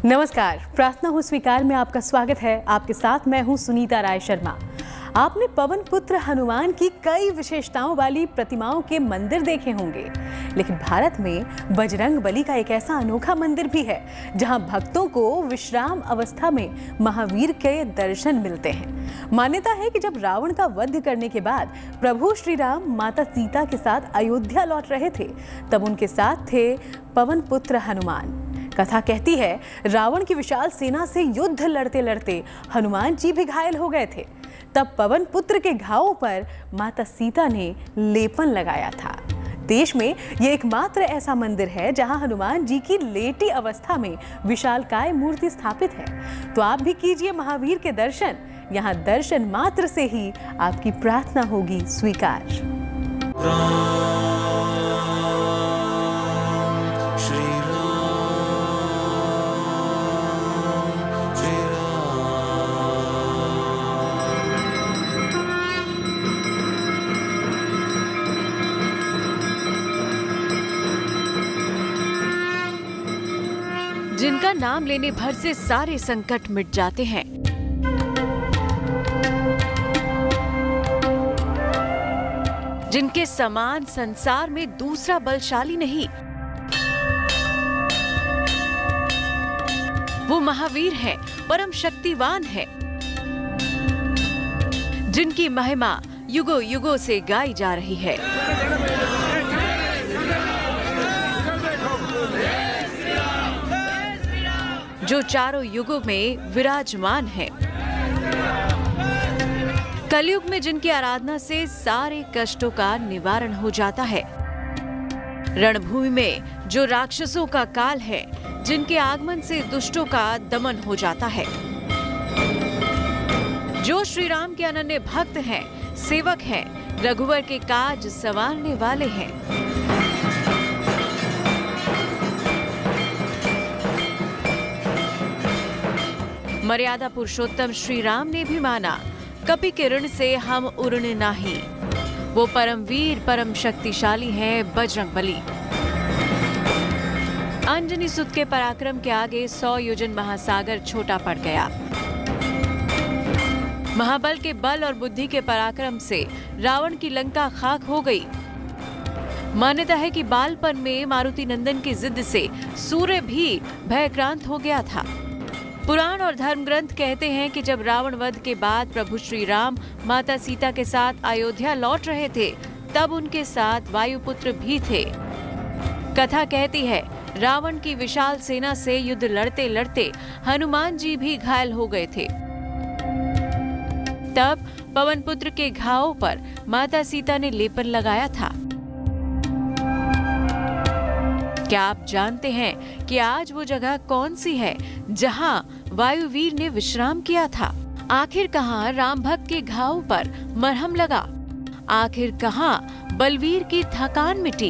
नमस्कार, प्रार्थना हो स्वीकार में आपका स्वागत है। आपके साथ मैं हूं सुनीता राय शर्मा। आपने पवन पुत्र हनुमान की कई विशेषताओं वाली प्रतिमाओं के मंदिर देखे होंगे, लेकिन भारत में बजरंग बली का एक ऐसा अनोखा मंदिर भी है जहां भक्तों को विश्राम अवस्था में महावीर के दर्शन मिलते हैं। मान्यता है कि जब रावण का वध करने के बाद प्रभु श्री राम माता सीता के साथ अयोध्या लौट रहे थे, तब उनके साथ थे पवन पुत्र हनुमान। कथा कहती है, रावण की विशाल सेना से युद्ध लड़ते लड़ते हनुमान जी भी घायल हो गए थे। तब पवन पुत्र के घावों पर माता सीता ने लेपन लगाया था। देश में ये एकमात्र ऐसा मंदिर है जहां हनुमान जी की लेटी अवस्था में विशालकाय मूर्ति स्थापित है। तो आप भी कीजिए महावीर के दर्शन। यहाँ दर्शन मात्र से ही आपकी प्रार्थना होगी स्वीकार। जिनका नाम लेने भर से सारे संकट मिट जाते हैं, जिनके समान संसार में दूसरा बलशाली नहीं, वो महावीर हैं, परम शक्तिवान हैं, जिनकी महिमा युगों युगों से गाई जा रही है। जो चारों युगों में विराजमान है। कलयुग में जिनकी आराधना से सारे कष्टों का निवारण हो जाता है। रणभूमि में जो राक्षसों का काल है, जिनके आगमन से दुष्टों का दमन हो जाता है। जो श्री राम के अनन्य भक्त हैं, सेवक हैं, रघुवर के काज संवारने वाले हैं। मर्यादा पुरुषोत्तम श्री राम ने भी माना, कपि के ऋण से हम उऋण नाही। वो परम वीर परम शक्तिशाली हैं बजरंग बली। अंजनी सुत के पराक्रम के आगे 100 योजन महासागर छोटा पड़ गया। महाबल के बल और बुद्धि के पराक्रम से रावण की लंका खाक हो गई। मान्यता है कि बालपन में मारुति नंदन की जिद से सूर्य भी भयक्रांत हो गया था। पुराण और धर्म ग्रंथ कहते हैं कि जब रावण वध के बाद प्रभु श्री राम माता सीता के साथ अयोध्या लौट रहे थे, तब उनके साथ वायुपुत्र भी थे। कथा कहती है, रावण की विशाल सेना से युद्ध लड़ते लड़ते हनुमान जी भी घायल हो गए थे। तब पवन पुत्र के घावों पर माता सीता ने लेपन लगाया था। क्या आप जानते हैं कि आज वो जगह कौन सी है जहां वायुवीर ने विश्राम किया था? आखिर कहां राम भक्त के घाव पर मरहम लगा? आखिर कहां बलवीर की थकान मिटी?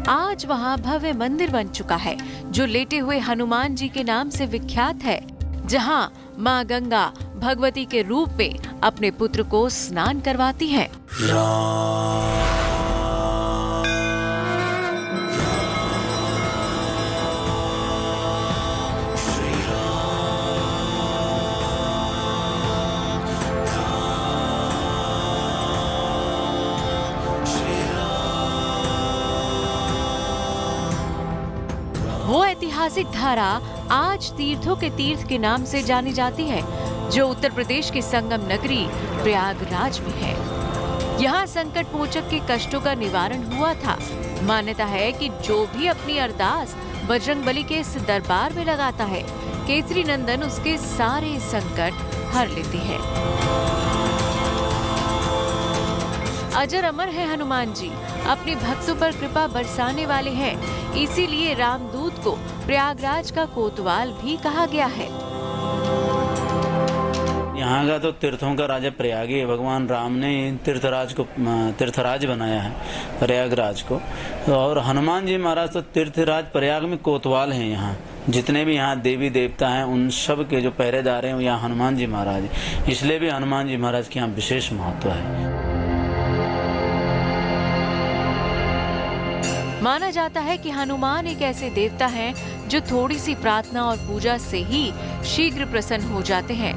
आज वहां भव्य मंदिर बन चुका है जो लेटे हुए हनुमान जी के नाम से विख्यात है, जहां मां गंगा भगवती के रूप में अपने पुत्र को स्नान करवाती है। वो ऐतिहासिक धारा आज तीर्थों के तीर्थ के नाम से जानी जाती है, जो उत्तर प्रदेश की संगम नगरी प्रयागराज में है। यहाँ संकट मोचक के कष्टों का निवारण हुआ था। मान्यता है कि जो भी अपनी अरदास बजरंग बली के इस दरबार में लगाता है, केसरी नंदन उसके सारे संकट हर लेते हैं। अजर अमर है हनुमान जी, अपने भक्तों पर कृपा बरसाने वाले हैं। इसीलिए रामदूत को प्रयागराज का कोतवाल भी कहा गया है। यहाँ का तो तीर्थों का राजा प्रयाग ही है। भगवान राम ने तीर्थराज बनाया है प्रयागराज को। और हनुमान जी महाराज तो तीर्थराज प्रयाग में कोतवाल हैं। यहाँ जितने भी यहाँ देवी देवता हैं, उन सब के जो पहरेदार हैं यहाँ हनुमान जी महाराज हैं। इसलिए भी हनुमान जी महाराज के यहाँ विशेष महत्व है। माना जाता है कि हनुमान एक ऐसे देवता हैं जो थोड़ी सी प्रार्थना और पूजा से ही शीघ्र प्रसन्न हो जाते हैं।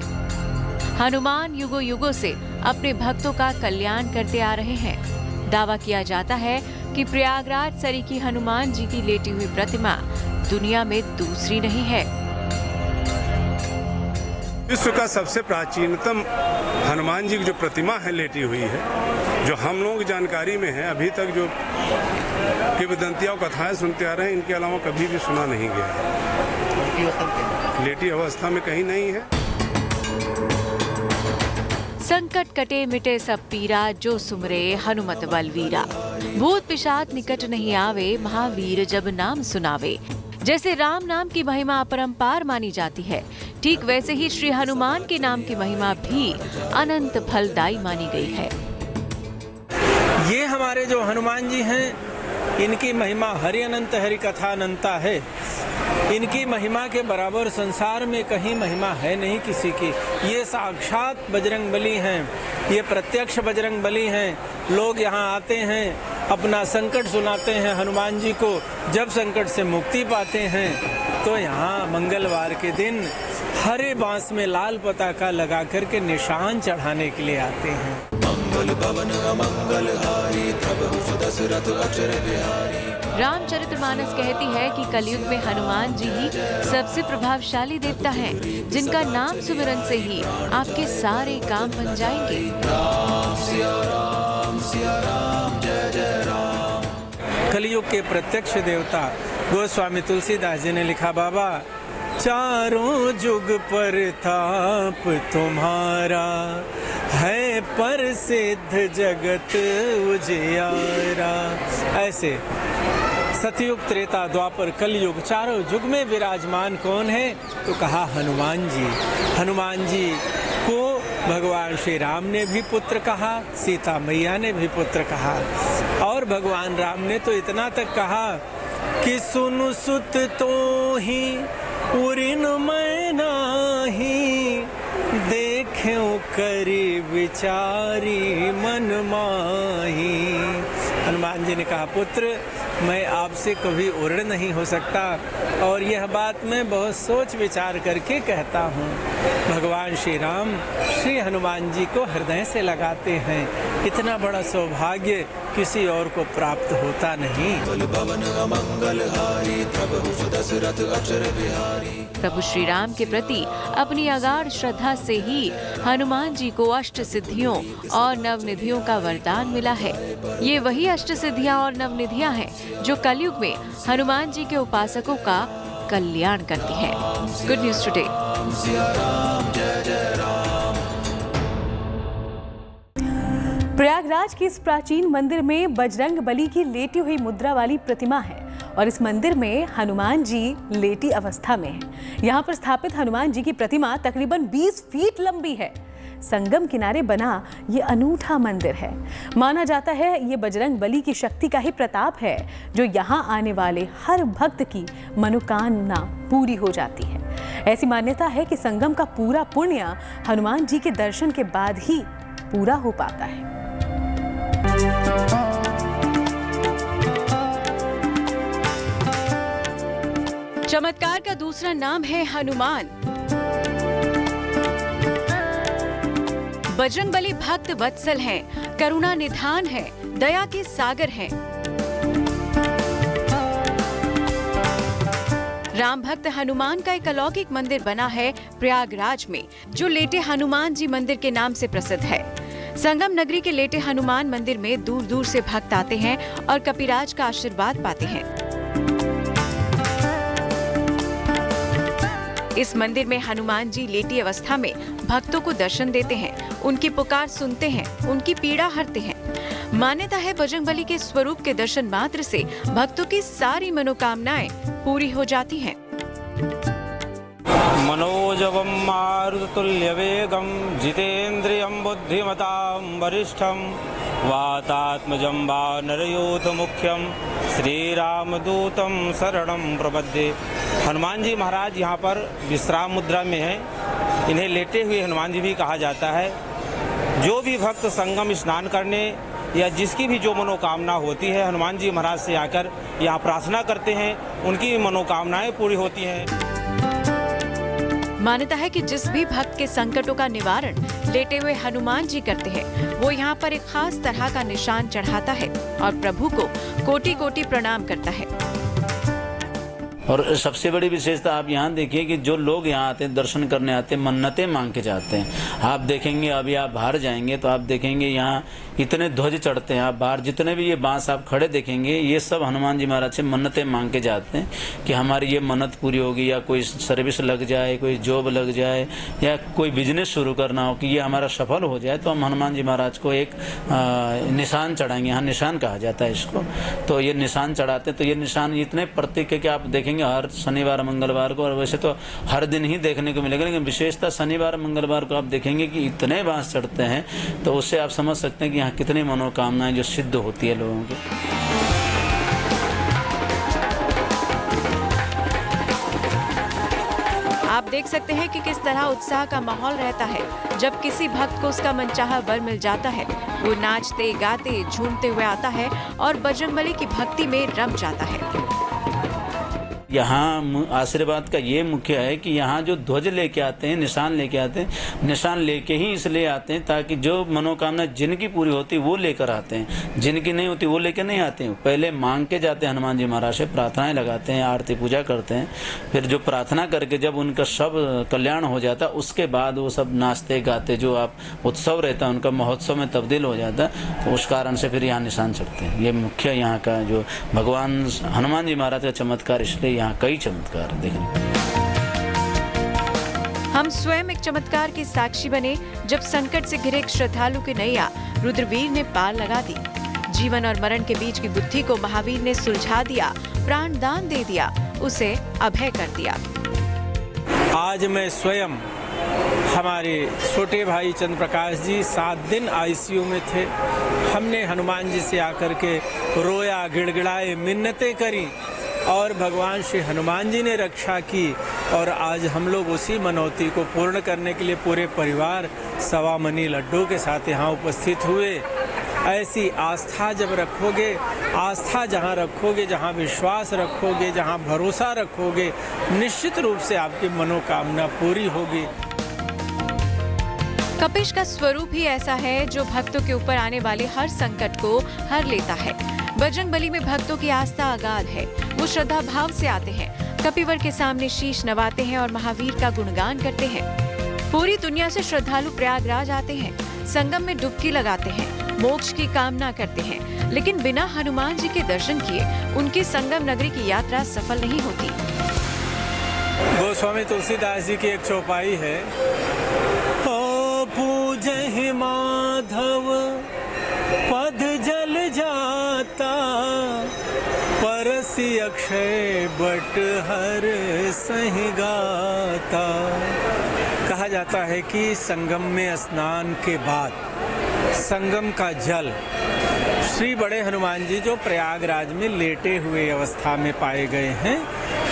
हनुमान युगों युगों से अपने भक्तों का कल्याण करते आ रहे हैं। दावा किया जाता है कि प्रयागराज सरीखी हनुमान जी की लेटी हुई प्रतिमा दुनिया में दूसरी नहीं है। विश्व का सबसे प्राचीनतम हनुमान जी की जो प्रतिमा है लेटी हुई है, जो हम लोगों की जानकारी में है, अभी तक जो किंवदंतियां और कथाएं सुनते आ रहे हैं, इनके अलावा कभी भी सुना नहीं गया है। लेटी अवस्था में कहीं नहीं है। संकट कटे मिटे सब पीरा, जो सुमरे हनुमत बलवीरा। भूत पिशाच निकट नहीं आवे, महावीर जब नाम सुनावे। जैसे राम नाम की महिमा अपरंपार मानी जाती है, ठीक वैसे ही श्री हनुमान के नाम की महिमा भी अनंत फलदायी मानी गई है। ये हमारे जो हनुमान जी हैं, इनकी महिमा हरि अनंत हरि कथा अनंता है। इनकी महिमा के बराबर संसार में कहीं महिमा है नहीं किसी की। ये साक्षात बजरंग बली हैं, ये प्रत्यक्ष बजरंग बली हैं। लोग यहाँ आते हैं, अपना संकट सुनाते हैं हनुमान जी को। जब संकट से मुक्ति पाते हैं तो यहाँ मंगलवार के दिन हरे बांस में लाल पताका लगा करके निशान चढ़ाने के लिए आते हैं। मंगल भवन मंगल हारी, प्रभु सुदशरथ अचर बिहारी। रामचरितमानस कहती है कि कलयुग में हनुमान जी ही सबसे प्रभावशाली देवता हैं, जिनका नाम सुमिरन से ही आपके सारे काम बन जाएंगे। राम सिया राम जय जय राम। कलयुग के प्रत्यक्ष देवता गोस्वामी तुलसीदास जी ने लिखा, बाबा चारों जुग पर ताप तुम्हारा, है प्रसिद्ध जगत उजियारा। ऐसे सतयुग त्रेता द्वापर कलयुग चारों युग में विराजमान कौन है? तो कहा हनुमान जी। हनुमान जी को भगवान श्री राम ने भी पुत्र कहा, सीता मैया ने भी पुत्र कहा, और भगवान राम ने तो इतना तक कहा कि सुनु सुत तो ही उरिन मैं नाही, देखें करी विचारी मन माही। हनुमान जी ने कहा, पुत्र मैं आपसे कभी उर्ण नहीं हो सकता, और यह बात मैं बहुत सोच विचार करके कहता हूँ। भगवान श्री राम श्री हनुमान जी को हृदय से लगाते हैं। इतना बड़ा सौभाग्य किसी और को प्राप्त होता नहीं। प्रभु श्री राम के प्रति अपनी अगाध श्रद्धा से ही हनुमान जी को अष्ट सिद्धियों और नवनिधियों का वरदान मिला है। ये वही अष्ट सिद्धियां और नवनिधियां हैं जो कलयुग में हनुमान जी के उपासकों का कल्याण करती हैं। Good news today. प्रयागराज के इस प्राचीन मंदिर में बजरंग बली की लेटी हुई मुद्रा वाली प्रतिमा है और इस मंदिर में हनुमान जी लेटी अवस्था में हैं। यहाँ पर स्थापित हनुमान जी की प्रतिमा तकरीबन 20 फीट लंबी है। संगम किनारे बना ये अनूठा मंदिर है। माना जाता है ये बजरंग बली की शक्ति का ही प्रताप है, जो यहाँ आने वाले हर भक्त की मनोकामना पूरी हो जाती है। ऐसी मान्यता है कि संगम का पूरा पुण्य हनुमान जी के दर्शन के बाद ही पूरा हो पाता है। चमत्कार का दूसरा नाम है हनुमान। बजरंग बली भक्त वत्सल हैं, करुणा निधान है, दया के सागर हैं। राम भक्त हनुमान का एक अलौकिक मंदिर बना है प्रयागराज में, जो लेटे हनुमान जी मंदिर के नाम से प्रसिद्ध है। संगम नगरी के लेटे हनुमान मंदिर में दूर दूर से भक्त आते हैं और कपिराज का आशीर्वाद पाते हैं। इस मंदिर में हनुमान जी लेटी अवस्था में भक्तों को दर्शन देते हैं, उनकी पुकार सुनते हैं, उनकी पीड़ा हरते हैं। मान्यता है बजरंग बली के स्वरूप के दर्शन मात्र से भक्तों की सारी मनोकामनाएं पूरी हो जाती हैं। मनोजवम मारुततुल्यवेगम जितेन्द्रियं बुद्धिमतां वरिष्ठं वातात्मजं वानरयूथमुख्यं श्रीरामदूतं शरणं प्रपद्ये। हनुमान जी महाराज यहाँ पर विश्राम मुद्रा में हैं। इन्हें लेटे हुए हनुमान जी भी कहा जाता है। जो भी भक्त संगम स्नान करने या जिसकी भी जो मनोकामना होती है हनुमान जी महाराज से आकर यहाँ प्रार्थना करते हैं, उनकी मनोकामनाएं पूरी होती हैं। मान्यता है कि जिस भी भक्त के संकटों का निवारण लेटे हुए हनुमान जी करते हैं, वो यहाँ पर एक खास तरह का निशान चढ़ाता है और प्रभु को कोटि कोटि प्रणाम करता है। और सबसे बड़ी विशेषता आप यहाँ देखिए कि जो लोग यहाँ आते हैं, दर्शन करने आते हैं, मन्नतें मांग के जाते हैं। आप देखेंगे, अभी आप बाहर जाएंगे तो आप देखेंगे यहाँ इतने ध्वज चढ़ते हैं। आप बाहर जितने भी ये बांस आप खड़े देखेंगे, ये सब हनुमान जी महाराज से मन्नतें मांग के जाते हैं कि हमारी ये मन्नत पूरी होगी, या कोई सर्विस लग जाए, कोई जॉब लग जाए, या कोई बिजनेस शुरू करना हो कि ये हमारा सफल हो जाए, तो हम हनुमान जी महाराज को एक निशान चढ़ाएंगे। यहाँ निशान कहा जाता है इसको। तो ये निशान चढ़ाते हैं। तो ये निशान इतने प्रतीक है कि आप देखेंगे हर शनिवार मंगलवार को, और वैसे तो हर दिन ही देखने को मिलेगा, लेकिन विशेषता शनिवार मंगलवार को आप देखेंगे कि इतने बांस चढ़ते हैं। तो उससे आप समझ सकते हैं कि यहाँ कितनी मनोकामनाएं जो सिद्ध होती है लोगों की। आप देख सकते हैं कि किस तरह उत्साह का माहौल रहता है जब किसी भक्त को उसका मनचाहा वर मिल जाता है। वो नाचते गाते झूमते हुए आता है और बजरंगबली की भक्ति में रम जाता है। यहाँ आशीर्वाद का ये मुख्य है कि यहाँ जो ध्वज लेके आते हैं, निशान लेके आते हैं, निशान लेके ही इसलिए आते हैं ताकि जो मनोकामना जिनकी पूरी होती वो लेकर आते हैं, जिनकी नहीं होती वो लेकर नहीं आते हैं। पहले मांग के जाते हैं हनुमान जी महाराज से, प्रार्थनाएं लगाते हैं, आरती पूजा करते हैं। फिर जो प्रार्थना करके जब उनका सब कल्याण हो जाता है, उसके बाद वो सब नाचते गाते, जो आप उत्सव रहता है उनका महोत्सव में तब्दील हो जाता है। तो उस कारण से फिर यहाँ निशान चढ़ते हैं। ये मुख्य यहाँ का जो भगवान हनुमान जी महाराज का चमत्कार, इसलिए यहाँ कई चमत्कार देखने को। हम स्वयं एक चमत्कार के साक्षी बने जब संकट से घिरे एक श्रद्धालु की नैया रुद्रवीर ने पार लगा दी। जीवन और मरण के बीच की बुद्धि को महावीर ने सुलझा दिया, प्राण दान दे दिया, उसे अभय कर दिया। आज मैं स्वयं, हमारे छोटे भाई चंद्र प्रकाश जी 7 दिन आईसीयू में थे। हमने हनुमान जी से आकर के रोया, गिड़गिड़ाए, मिन्नतें करी और भगवान श्री हनुमान जी ने रक्षा की। और आज हम लोग उसी मनौती को पूर्ण करने के लिए पूरे परिवार सवा मनी लड्डू के साथ यहाँ उपस्थित हुए। ऐसी आस्था जब रखोगे, आस्था जहाँ रखोगे, जहाँ विश्वास रखोगे, जहाँ भरोसा रखोगे, निश्चित रूप से आपकी मनोकामना पूरी होगी। कपिश का स्वरूप ही ऐसा है जो भक्तों के ऊपर आने वाले हर संकट को हर लेता है। बजरंगबली में भक्तों की आस्था अगाध है। वो श्रद्धा भाव से आते हैं, कपिवर के सामने शीश नवाते हैं और महावीर का गुणगान करते हैं। पूरी दुनिया से श्रद्धालु प्रयागराज आते हैं, संगम में डुबकी लगाते हैं, मोक्ष की कामना करते हैं, लेकिन बिना हनुमान जी के दर्शन किए उनकी संगम नगरी की यात्रा सफल नहीं होती। गोस्वामी तुलसीदास जी की एक चौपाई है, पूजहि माधव पद जल जाता, परसि अक्षय बट हर सहि गाता। कहा जाता है कि संगम में स्नान के बाद संगम का जल श्री बड़े हनुमान जी जो प्रयागराज में लेटे हुए अवस्था में पाए गए हैं,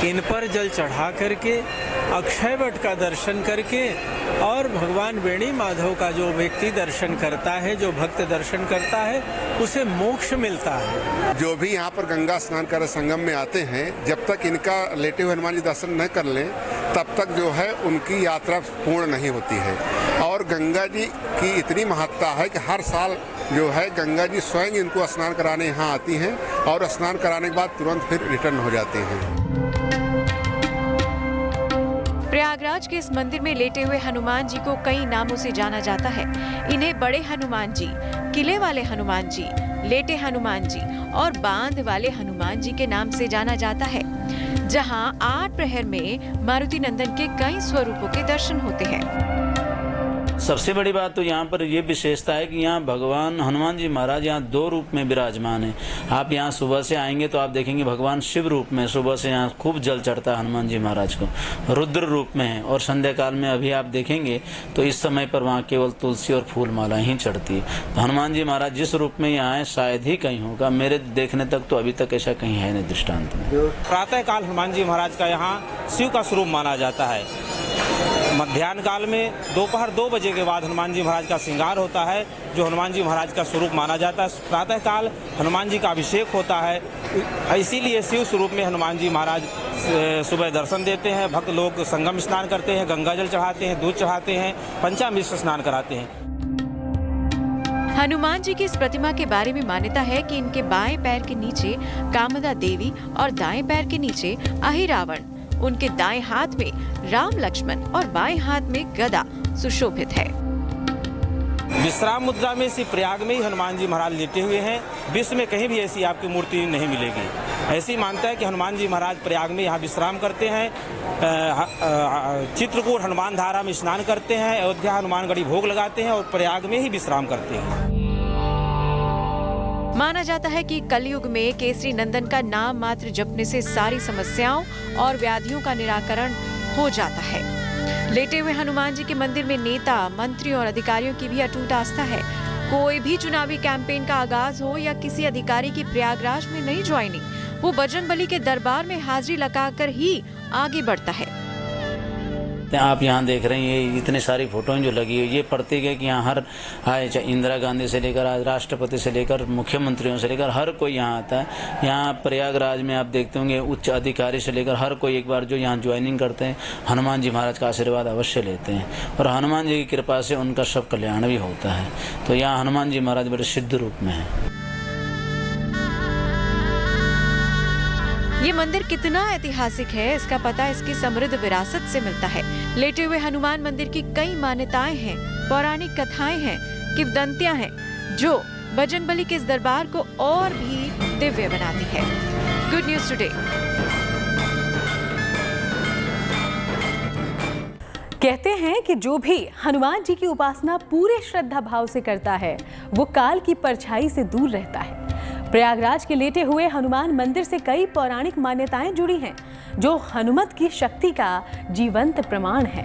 इन पर जल चढ़ा करके अक्षय वट का दर्शन करके और भगवान वेणी माधव का जो व्यक्ति दर्शन करता है, जो भक्त दर्शन करता है, उसे मोक्ष मिलता है। जो भी यहाँ पर गंगा स्नान कर संगम में आते हैं, जब तक इनका लेटे हुए हनुमान जी दर्शन न कर लें, तब तक जो है उनकी यात्रा पूर्ण नहीं होती है। और गंगा जी की इतनी महत्ता है कि हर साल जो है गंगा जी स्वयं इनको स्नान कराने यहाँ आती हैं और स्नान कराने के बाद तुरंत फिर रिटर्न हो जाते हैं। प्रयागराज के इस मंदिर में लेटे हुए हनुमान जी को कई नामों से जाना जाता है। इन्हें बड़े हनुमान जी, किले वाले हनुमान जी, लेटे हनुमान जी और बांध वाले हनुमान जी के नाम से जाना जाता है। जहां 8 प्रहर में मारुति नंदन के कई स्वरूपों के दर्शन होते हैं। सबसे बड़ी बात तो यहाँ पर ये विशेषता है कि यहाँ भगवान हनुमान जी महाराज यहाँ 2 रूप में विराजमान है। आप यहाँ सुबह से आएंगे तो आप देखेंगे भगवान शिव रूप में सुबह से यहाँ खूब जल चढ़ता है हनुमान जी महाराज को, रुद्र रूप में है। और संध्या काल में अभी आप देखेंगे तो इस समय पर वहाँ केवल तुलसी और फूल माला ही चढ़ती है। तो हनुमान जी महाराज जिस रूप में यहाँ आए शायद ही कहीं होगा, मेरे देखने तक तो अभी तक ऐसा कहीं है नहीं दृष्टांत में। प्रातः काल हनुमान जी महाराज का यहाँ शिव का स्वरूप माना जाता है। मध्याह्न काल में दोपहर 2 बजे के बाद हनुमान जी महाराज का श्रृंगार होता है, जो हनुमान जी महाराज का स्वरूप माना जाता है। प्रातः काल हनुमान जी का अभिषेक होता है, इसीलिए शिव स्वरूप में हनुमान जी महाराज सुबह दर्शन देते हैं। भक्त लोग संगम स्नान करते हैं, गंगा जल चढ़ाते हैं, दूध चढ़ाते हैं, पंचामृत से स्नान कराते हैं। हनुमान जी की इस प्रतिमा के बारे में मान्यता है कि इनके बाएं पैर के नीचे कामदा देवी और दाएं पैर के नीचे अहिरावण, उनके दाएं हाथ में राम लक्ष्मण और बाएं हाथ में गदा सुशोभित है। विश्राम मुद्रा में इसी प्रयाग में ही हनुमान जी महाराज लेटे हुए हैं। विश्व में कहीं भी ऐसी आपकी मूर्ति नहीं मिलेगी। ऐसी मानता है कि हनुमान जी महाराज प्रयाग में यहाँ विश्राम करते हैं, चित्रकूट हनुमान धारा में स्नान करते हैं, अयोध्या हनुमानगढ़ी भोग लगाते हैं और प्रयाग में ही विश्राम करते हैं। माना जाता है कि कलयुग में केसरी नंदन का नाम मात्र जपने से सारी समस्याओं और व्याधियों का निराकरण हो जाता है। लेटे हुए हनुमान जी के मंदिर में नेता, मंत्री और अधिकारियों की भी अटूट आस्था है। कोई भी चुनावी कैंपेन का आगाज हो या किसी अधिकारी की प्रयागराज में नई ज्वाइनिंग, वो बजरंगबली के दरबार में हाजिरी लगाकर ही आगे बढ़ता है। आप यहाँ देख रहे हैं ये इतनी सारी फोटोएं जो लगी हुई, ये प्रतीक है कि यहाँ हर आए, चाहे इंदिरा गांधी से लेकर आज राष्ट्रपति से लेकर मुख्यमंत्रियों से लेकर हर कोई यहाँ आता है। यहाँ प्रयागराज में आप देखते होंगे उच्च अधिकारी से लेकर हर कोई एक बार जो यहाँ ज्वाइनिंग करते हैं हनुमान जी महाराज का आशीर्वाद अवश्य लेते हैं और हनुमान जी की कृपा से उनका सब कल्याण भी होता है। तो यहाँ हनुमान जी महाराज बड़े सिद्ध रूप में है। ये मंदिर कितना ऐतिहासिक है, इसका पता इसकी समृद्ध विरासत से मिलता है। लेटे हुए हनुमान मंदिर की कई मान्यताएं हैं, पौराणिक कथाएं हैं, किंवदंतियां हैं, जो बजरंगबली के इस दरबार को और भी दिव्य बनाती है। Good news today. कहते हैं कि जो भी हनुमान जी की उपासना पूरे श्रद्धा भाव से करता है, वो काल की परछाई से दूर रहता है। प्रयागराज के लेटे हुए हनुमान मंदिर से कई पौराणिक मान्यताएं जुड़ी हैं, जो हनुमत की शक्ति का जीवंत प्रमाण है।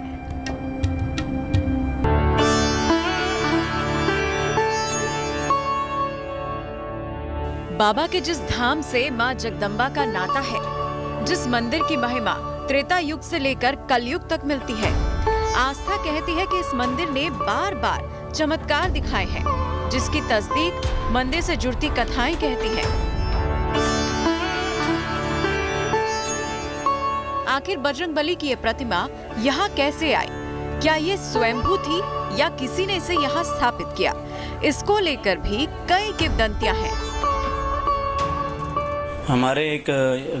बाबा के जिस धाम से मां जगदम्बा का नाता है, जिस मंदिर की महिमा त्रेता युग से लेकर कलयुग तक मिलती है, आस्था कहती है कि इस मंदिर ने बार बार चमत्कार दिखाए हैं, जिसकी तस्दीक मंदिर से जुड़ती कथाएं कहती हैं। आखिर बजरंगबली की ये प्रतिमा यहाँ कैसे आई? क्या ये स्वयंभू थी या किसी ने इसे यहाँ स्थापित किया? इसको लेकर भी कई किंवदंतियां हैं। हमारे एक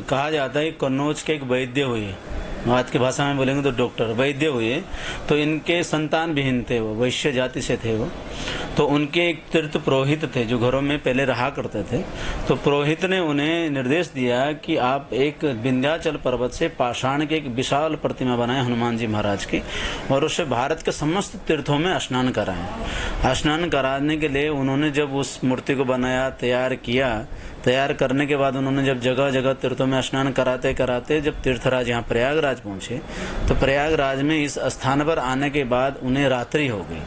कहा जाता है कन्नौज के एक वैद्य हुए, आज की भाषा में बोलेंगे तो डॉक्टर वैद्य हुए, तो इनके संतान विहीन थे, वो वैश्य जाति से थे वो। तो उनके एक तीर्थ पुरोहित थे जो घरों में पहले रहा करते थे। तो पुरोहित ने उन्हें निर्देश दिया कि आप एक विंध्याचल पर्वत से पाषाण की एक विशाल प्रतिमा बनाएं हनुमान जी महाराज की, और उसे भारत के समस्त तीर्थों में स्नान कराएं। स्नान कराने के लिए उन्होंने जब उस मूर्ति को बनाया, तैयार किया, तैयार करने के बाद उन्होंने जब जगह जगह तीर्थों में स्नान कराते कराते जब तीर्थराज यहाँ प्रयागराज पहुँचे, तो प्रयागराज में इस स्थान पर आने के बाद उन्हें रात्रि हो गई।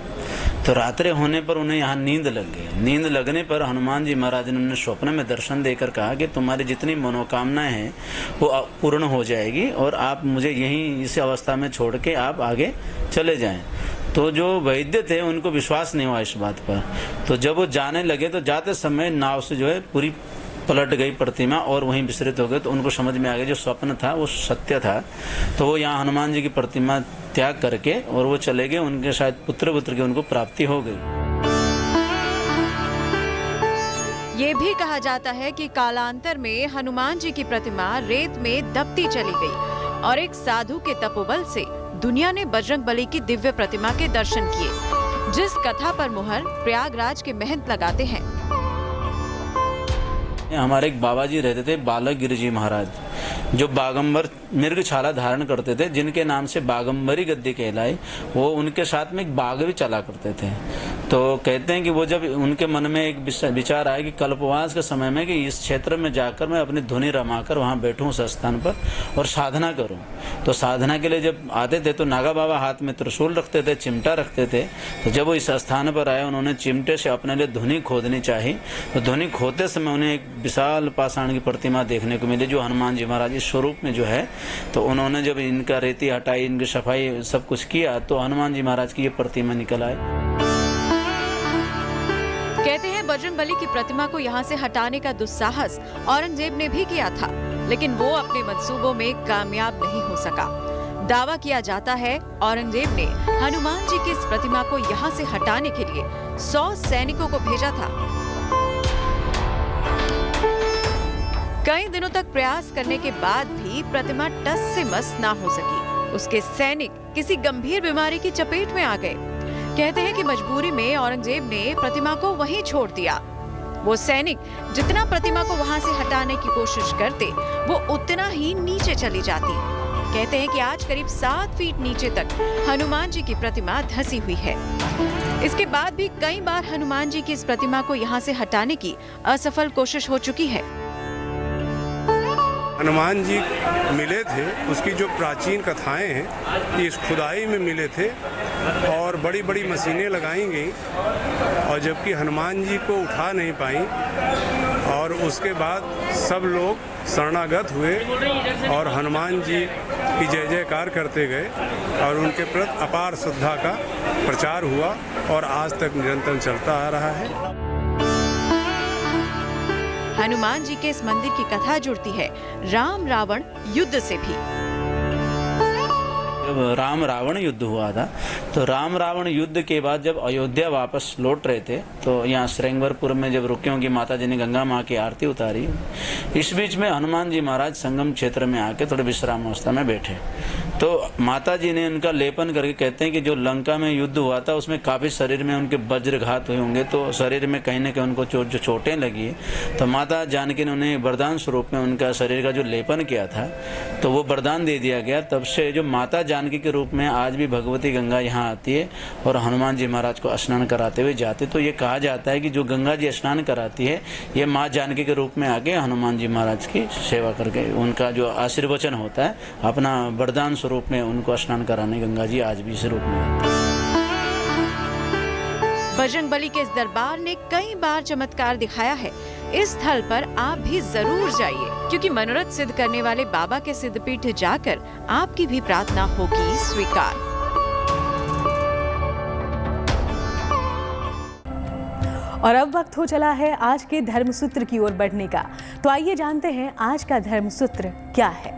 तो रात्रि होने पर उन्हें यहाँ नींद लग गई। नींद लगने पर हनुमान जी महाराज ने उन्हें स्वप्न में दर्शन देकर कहा कि तुम्हारी जितनी मनोकामनाएं हैं वो पूर्ण हो जाएगी और आप मुझे यहीं इस अवस्था में छोड़ के आप आगे चले जाएं। तो जो वैद्य थे उनको विश्वास नहीं हुआ इस बात पर। तो जब वो जाने लगे तो जाते समय नाव से जो है पूरी पलट गई प्रतिमा और वहीं विसरित हो गए। तो उनको समझ में आ गया जो स्वप्न था वो सत्य था। तो वो यहाँ हनुमान जी की प्रतिमा त्याग करके और वो चले गए। उनके शायद पुत्र की उनको प्राप्ति हो गई। ये भी कहा जाता है कि कालांतर में हनुमान जी की प्रतिमा रेत में दबती चली गई और एक साधु के तपोबल से दुनिया ने बजरंगबली की दिव्य प्रतिमा के दर्शन किए, जिस कथा पर मुहर प्रयागराज के महंत लगाते हैं। हमारे एक बाबा जी रहते थे, बालक गिरि जी महाराज, जो बागंबर मृग छाला धारण करते थे, जिनके नाम से बागंबरी गद्दी कहलाई। वो उनके साथ में एक बाघ भी चला करते थे। तो कहते हैं कि वो जब उनके मन में एक विचार आया कि कल्पवास के समय में कि इस क्षेत्र में जाकर मैं अपनी धुनी रमाकर वहाँ बैठूं उस स्थान पर और साधना करूं। तो साधना के लिए जब आते थे तो नागा बाबा हाथ में त्रिशूल रखते थे, चिमटा रखते थे। तो जब वो इस स्थान पर आए उन्होंने चिमटे से अपने लिए धुनी खोदनी चाहिए। तो धुनी खोदते समय उन्हें एक विशाल पाषाण की प्रतिमा देखने को मिली जो हनुमान जी महाराज के स्वरूप में जो है, तो उन्होंने जब इनका रेती हटाई, इनकी सफाई सब कुछ किया, तो हनुमान जी महाराज की ये प्रतिमा निकल आई। कहते हैं बजरंगबली की प्रतिमा को यहाँ से हटाने का दुस्साहस औरंगजेब ने भी किया था, लेकिन वो अपने मंसूबों में कामयाब नहीं हो सका। दावा किया जाता है औरंगजेब ने हनुमान जी की इस प्रतिमा को यहाँ से हटाने के लिए 100 सैनिकों को भेजा था। कई दिनों तक प्रयास करने के बाद भी प्रतिमा टस से मस ना हो सकी। उसके सैनिक किसी गंभीर बीमारी की चपेट में आ गए। कहते हैं कि मजबूरी में औरंगजेब ने प्रतिमा को वहीं छोड़ दिया। वो सैनिक जितना प्रतिमा को वहां से हटाने की कोशिश करते, वो उतना ही नीचे चली जाती। कहते हैं कि आज करीब 7 फीट नीचे तक हनुमान जी की प्रतिमा धंसी हुई है। इसके बाद भी कई बार हनुमान जी की इस प्रतिमा को यहाँ से हटाने की असफल कोशिश हो चुकी है। हनुमान जी मिले थे, उसकी जो प्राचीन कथाएं हैं, इस खुदाई में मिले थे और बड़ी बड़ी मशीनें लगाई गई, और जबकि हनुमान जी को उठा नहीं पाई, और उसके बाद सब लोग शरणागत हुए और हनुमान जी की जय जयकार करते गए और उनके प्रति अपार श्रद्धा का प्रचार हुआ और आज तक निरंतर चलता आ रहा है। हनुमान जी के इस मंदिर की कथा जुड़ती है राम रावण युद्ध से भी। जब राम रावण युद्ध हुआ था, तो राम रावण युद्ध के बाद जब अयोध्या वापस लौट रहे थे, तो यहाँ श्रृंगारपुर में जब रुके होंगे, माता जी ने गंगा माँ की आरती उतारी। इस बीच में हनुमान जी महाराज संगम क्षेत्र में आके थोड़े विश्राम अवस्था में बैठे, तो माता जी ने उनका लेपन करके कहते हैं कि जो लंका में युद्ध हुआ था उसमें काफी शरीर में उनके वज्रघात हुए होंगे, तो शरीर में कहीं न कहीं उनको जो चोटें लगी, तो माता जानकी ने उन्हें वरदान स्वरूप में उनका शरीर का जो लेपन किया था, तो वो वरदान दे दिया गया। तब से जो माता जानकी के रूप में आज भी भगवती गंगा यहाँ आती है और हनुमान जी महाराज को स्नान कराते हुए जाते। तो ये कहा जाता है कि जो गंगा जी स्नान कराती है, ये माँ जानकी के रूप में आके हनुमान जी महाराज की सेवा करके उनका जो आशीर्वचन होता है, अपना वरदान स्वरूप में उनको स्नान कराने गंगा जी आज भी इस रूप में आती है। बजरंगबली के इस दरबार ने कई बार चमत्कार दिखाया है। इस स्थल पर आप भी जरूर जाइए, क्योंकि मनोरथ सिद्ध करने वाले बाबा के सिद्धपीठ जाकर आपकी भी प्रार्थना होगी स्वीकार। और अब वक्त हो चला है आज के धर्मसूत्र की ओर बढ़ने का, तो आइए जानते हैं आज का धर्मसूत्र क्या है।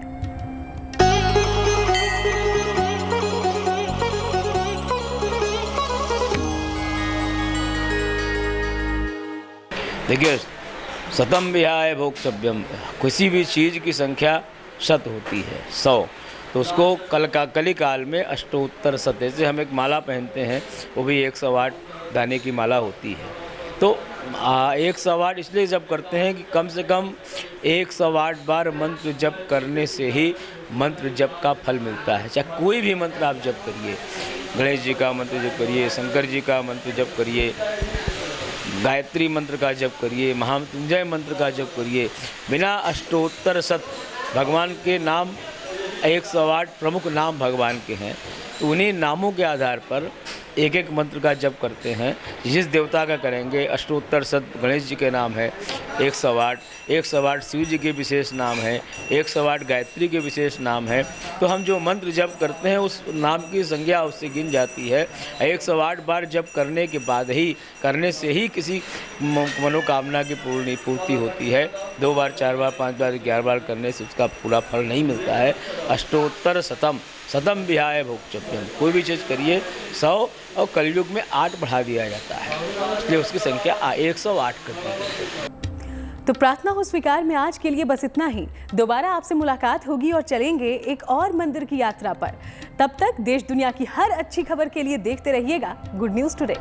देखिए, शतम विहाय भोक्तव्यम, किसी भी चीज़ की संख्या शत होती है, 100, तो उसको कलिकाल में अष्टोत्तर शत, जैसे हम एक माला पहनते हैं, वो भी 108 दाने की माला होती है। तो 108 इसलिए जप करते हैं कि कम से कम 108 बार मंत्र जप करने से ही मंत्र जप का फल मिलता है। चाहे कोई भी मंत्र आप जप करिए, गणेश जी का मंत्र जप करिए, शंकर जी का मंत्र जप करिए, गायत्री मंत्र का जप करिए, महामृत्युंजय मंत्र का जप करिए, बिना अष्टोत्तर शत, भगवान के नाम 108 प्रमुख नाम भगवान के हैं, तो उन्हीं नामों के आधार पर एक एक मंत्र का जप करते हैं। जिस देवता का करेंगे, अष्टोत्तर शत गणेश जी के नाम है, 108 शिव जी के विशेष नाम है, 108 गायत्री के विशेष नाम है। तो हम जो मंत्र जप करते हैं उस नाम की संज्ञा उससे गिन जाती है। 108 बार जप करने के बाद ही, करने से ही किसी मनोकामना की पूर्ति होती है। 2 बार 4 बार 5 बार 11 बार करने से उसका पूरा फल नहीं मिलता है। अष्टोत्तर शतम विहाय भोक्तव्यम, कोई भी चीज़ करिए 100, और कलयुग में 8 बढ़ा दिया जाता है, इसलिए उसकी संख्या 108 कर दी गई है। तो प्रार्थना हो स्वीकार में आज के लिए बस इतना ही। दोबारा आपसे मुलाकात होगी और चलेंगे एक और मंदिर की यात्रा पर। तब तक देश दुनिया की हर अच्छी खबर के लिए देखते रहिएगा गुड न्यूज़ टुडे।